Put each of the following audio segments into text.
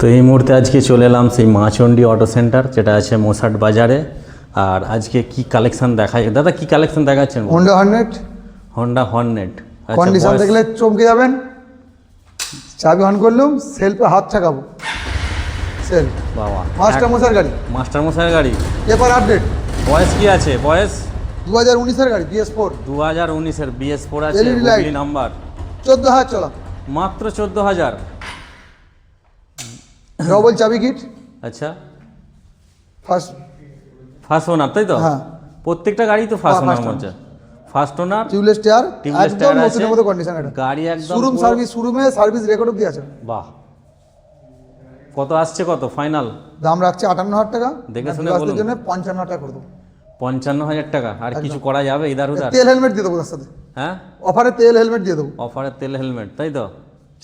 তো এই মুহূর্তে আজকে চলে এলাম সেই মাচণ্ডী অটো সেন্টার, যেটা আছে মোসাট বাজারে। আর আজকে কি কালেকশন দেখায় দাদা, কি কালেকশন দেখাচ্ছেন? Honda Hornet. Honda Hornet condition দেখলে চমকে যাবেন। চাবি অন করলুম, সেলফে হাত ঠাকাবো। সেল বাবা, মাস্টার মশার গাড়ি। মাস্টার মশাইয়ের গাড়ি। Paper update. বয়স কি আছে? বয়স 2019-এর গাড়ি, BS4। 2019-এর BS4 আছে, LED লাইট। হুগলি নাম্বার। 14,000 চলা, মাত্র 14,000। ডবল চাবি কিট। আচ্ছা, ফার্স্ট ওনার, তাই তো? হ্যাঁ, প্রত্যেকটা গাড়ি তো ফার্স্ট first ওনার মধ্যে। First owner, tubeless tyre, tubeless একদম টায়ার আছে, নতুনের মতো কন্ডিশন। এটা গাড়ি একদম শোরুম সার্ভিস, শোরুমে সার্ভিস রেকর্ড অব্দি আছে। বাহ, কত আসছে? কত ফাইনাল দাম রাখছে 58,000 টাকা। দেখে শুনে বলুন। জন্য 55,000 টাকা করে দেবো। 55,000 টাকা। আর কিছু করা যাবে ইধার উধার? তেল হেলমেট দিয়ে দেবো তার সাথে। হ্যাঁ, অফারে তেল হেলমেট দিয়ে দেবো। অফারে তেল হেলমেট, তাই তো?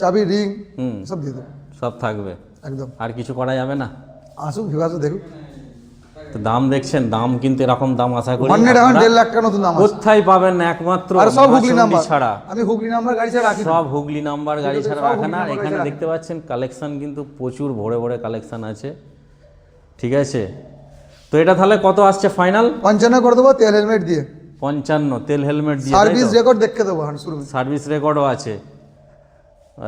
চাবি, রিং হুম, সব দিয়ে দেবো সব থাকবে। একদম। আর কিছু করা যাবে না? আসুন, ভিভাসও দেখুন। তো দাম দেখছেন, দাম কিন্তু এরকম দাম আশা করি হর্নেট এখন আপনারা 1.5 লাখ টাকা নতুন দাম আছে। কোথায় পাবেন না, একমাত্র আর সব হুগলি মাচণ্ডী নাম্বার ছাড়া। আমি হুগলি নাম্বার গাড়ি ছাড়া রাখি না। সব হুগলি নাম্বার গাড়ি ছাড়া সব রাখে হুগলি না। নাম্বার এখানে গাড়ি দেখতে পাচ্ছেন কালেকশন কিন্তু প্রচুর ভরে ভরে কালেকশন আছে, ঠিক আছে? তো এটা তাহলে কত আসছে ফাইনাল? 55 করে দেবো তেল হেলমেট দিয়ে। 55 তেল হেলমেট দিয়ে। সার্ভিস রেকর্ড দেখে দেবো শুরু। সার্ভিস রেকর্ডও আছে।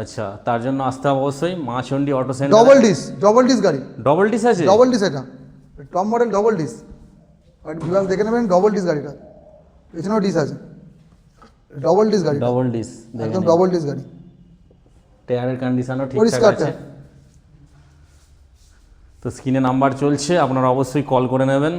আচ্ছা, তার জন্য আসতে হবে অবশ্যই মাচণ্ডী অটো সেন্টার। ডবল ডিস গাড়ি। ডবল ডিস আছে? ডবল ডিস, এটা top model double disc. Vivas দেখে নেবেন, ডবল ডিস গাড়িটা। পেছনেও ডিস আছে। ডবল ডিস গাড়ি, ডবল ডিস, একদম ডবল ডিস গাড়ি। টায়ারের কন্ডিশনও ঠিকঠাক পরিষ্কার আছে। তো স্ক্রিনে নাম্বার চলছে, আপনারা অবশ্যই কল করে নেবেন।